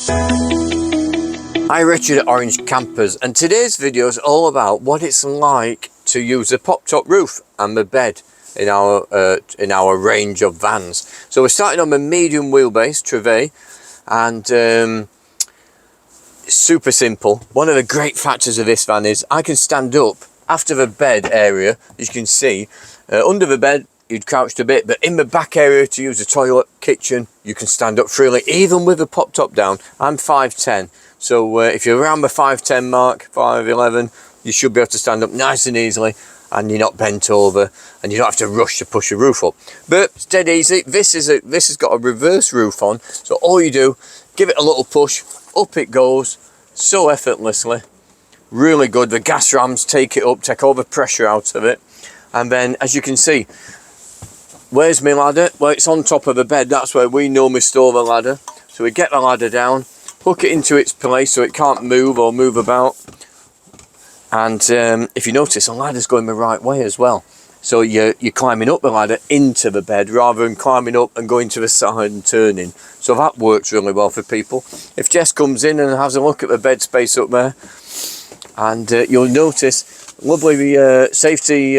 Hi, Richard at Orange Campers, and today's video is all about what it's like to use a pop-top roof and the bed in our range of vans. So we're starting on the medium wheelbase Trouvaille, and super simple. One of the great factors of this van is I can stand up after the bed area. As you can see, under the bed you'd crouched a bit, but in the back area to use the toilet, kitchen, you can stand up freely, even with the pop top down. I'm 5'10", so if you're around the 5'10" mark, 5'11", you should be able to stand up nice and easily, and you're not bent over, and you don't have to rush to push the roof up. But it's dead easy. This has got a reverse roof on, so all you do, give it a little push, up it goes, so effortlessly. Really good. The gas rams take it up, take all the pressure out of it, and then as you can see, where's my ladder? Well, it's on top of the bed. That's where we normally store the ladder. So we get the ladder down, hook it into its place so it can't move or move about. And if you notice, the ladder's going the right way as well. So you're climbing up the ladder into the bed rather than climbing up and going to the side and turning. So that works really well for people. If Jess comes in and has a look at the bed space up there, and you'll notice lovely safety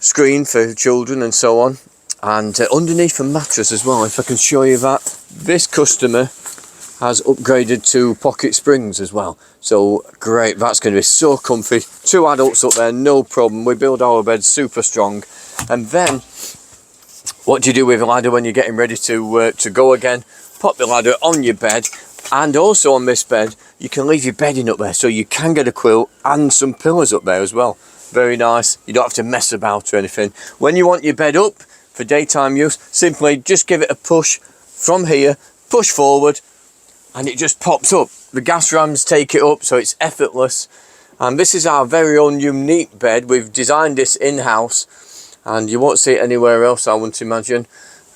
screen for children and so on, and underneath the mattress as well, if I can show you that. This customer has upgraded to pocket springs as well, so great. That's going to be so comfy. 2 adults up there, no problem. We build our beds super strong. And then what do you do with a ladder when you're getting ready to go again? Pop the ladder on your bed, and also on this bed you can leave your bedding up there, so you can get a quilt and some pillows up there as well. Very nice. You don't have to mess about or anything. When you want your bed up for daytime use, simply just give it a push from here, push forward, and it just pops up. The gas rams take it up, so it's effortless. And this is our very own unique bed. We've designed this in-house, and you won't see it anywhere else, I wouldn't imagine.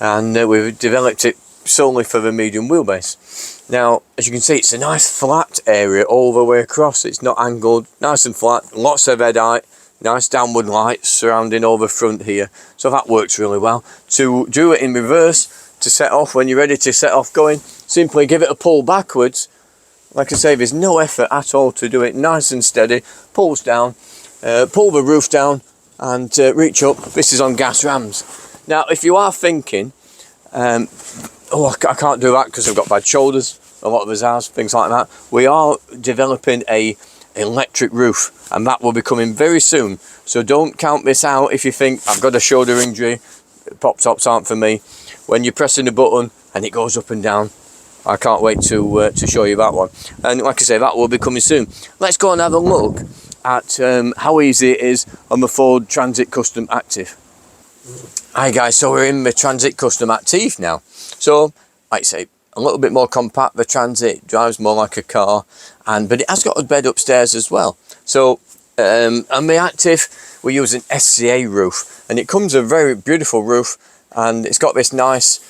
And we've developed it solely for the medium wheelbase. Now, as you can see, it's a nice flat area all the way across. It's not angled, nice and flat, lots of head height, nice downward lights surrounding all the front here. So that works really well. To do it in reverse, to set off, when you're ready to set off going, simply give it a pull backwards. Like I say, there's no effort at all to do it. Nice and steady, pulls down, pull the roof down and reach up. This is on gas rams. Now, if you are thinking, oh, I can't do that because I've got bad shoulders, a lot of us have, things like that, we are developing a electric roof, and that will be coming very soon. So don't count this out if you think I've got a shoulder injury, pop tops aren't for me. When you're pressing the button and it goes up and down, I can't wait to show you that one. And like I say, that will be coming soon. Let's go and have a look at how easy it is on the Ford Transit Custom Active. Hi guys, so we're in the Transit Custom Active now. So, like I say, a little bit more compact. The Transit drives more like a car, but it has got a bed upstairs as well. So, on the Active, we use an SCA roof, and it comes a very beautiful roof, and it's got this nice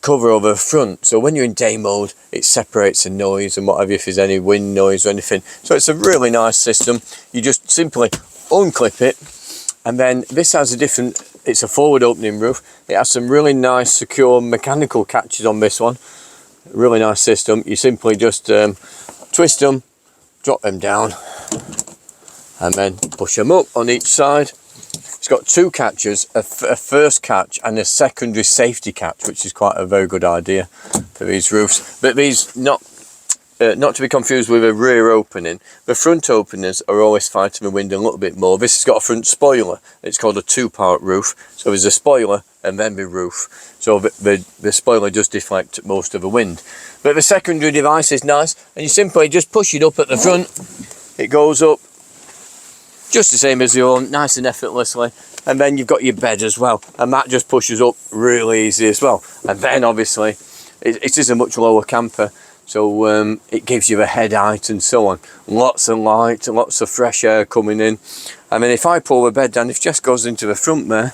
cover over the front. So when you're in day mode, it separates the noise and whatever, if there's any wind noise or anything. So it's a really nice system. You just simply unclip it, and then this has a different, it's a forward opening roof. It has some really nice secure mechanical catches on this one. Really nice system. You simply just twist them, drop them down, and then push them up on each side. It's got 2 catches, a first catch and a secondary safety catch, which is quite a very good idea for these roofs. But these, not to be confused with a rear opening, the front openers are always fighting the wind a little bit more. This has got a front spoiler. It's called a 2-part roof. So there's a spoiler and then the roof. So the spoiler does deflect most of the wind. But the secondary device is nice, and you simply just push it up at the front. It goes up just the same as the own, nice and effortlessly. And then you've got your bed as well, and that just pushes up really easy as well. And then obviously it is a much lower camper, so it gives you a head height and so on. Lots of light, lots of fresh air coming in. I mean, if I pull the bed down, if Jess goes into the front there,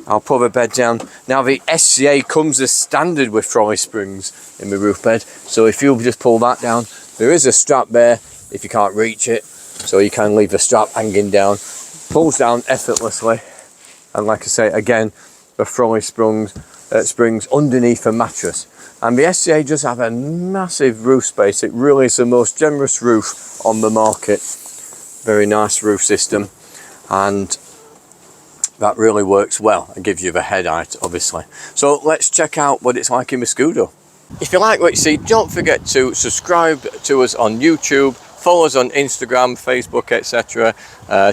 I'll pull the bed down. Now the SCA comes as standard with trolley springs in the roof bed, so if you just pull that down, there is a strap there if you can't reach it, so you can leave the strap hanging down. Pulls down effortlessly, and like I say again, the trolley springs springs underneath a mattress. And the SCA does have a massive roof space. It really is the most generous roof on the market. Very nice roof system, and that really works well and gives you the head height, obviously. So let's check out what it's like in the Scudo. If you like what you see, don't forget to subscribe to us on YouTube, follow us on Instagram, Facebook, etc.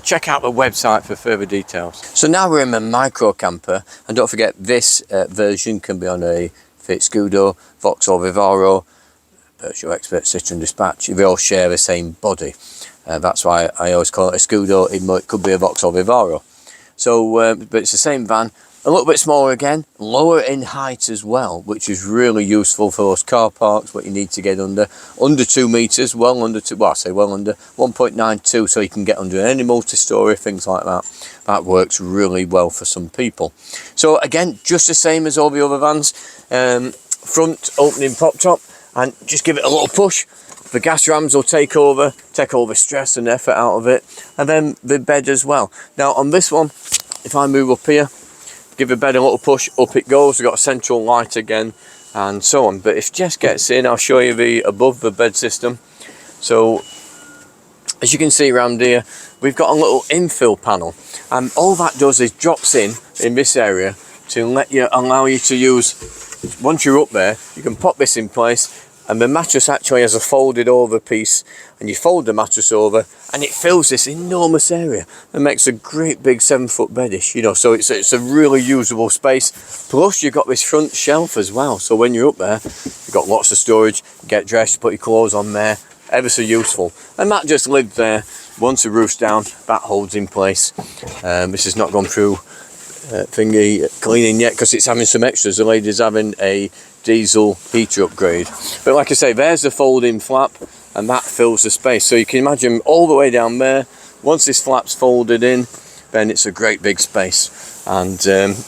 Check out the website for further details. So now we're in the Micro Camper, and don't forget this version can be on a Fiat Scudo, Vauxhall Vivaro, Peugeot Expert, Citroen Dispatch. They all share the same body. That's why I always call it a Scudo, even though it could be a Vauxhall Vivaro. So, but it's the same van, a little bit smaller again, lower in height as well, which is really useful for those car parks, what you need to get under 2 meters, well under 2, well I say well under 1.92, so you can get under any multi-story, things like that. That works really well for some people. So again, just the same as all the other vans, front opening pop top, and just give it a little push. The gas rams will take all the stress and effort out of it, and then the bed as well. Now on this one, if I move up here, give the bed a little push, up it goes. We've got a central light again, and so on. But if Jess gets in, I'll show you the above the bed system. So as you can see around here, we've got a little infill panel, and all that does is drops in this area to allow you to use. Once you're up there, you can pop this in place. And the mattress actually has a folded over piece, and you fold the mattress over and it fills this enormous area and makes a great big 7-foot bedish, you know, so it's a really usable space. Plus you've got this front shelf as well, so when you're up there you've got lots of storage, you get dressed, put your clothes on there, ever so useful. And that just lives there. Once the roof's down, that holds in place. This has not gone through cleaning yet because it's having some extras. The lady's having a diesel heater upgrade, but like I say, there's the folding flap, and that fills the space. So you can imagine all the way down there, once this flap's folded in, then it's a great big space, and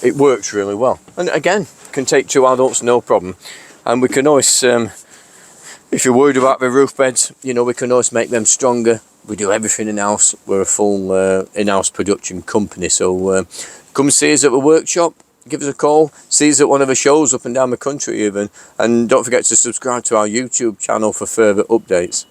it works really well. And again, can take 2 adults, no problem. And we can always, if you're worried about the roof beds, you know, we can always make them stronger. We do everything in-house. We're a full in-house production company, so come see us at the workshop, give us a call, see us at one of the shows up and down the country even, and don't forget to subscribe to our YouTube channel for further updates.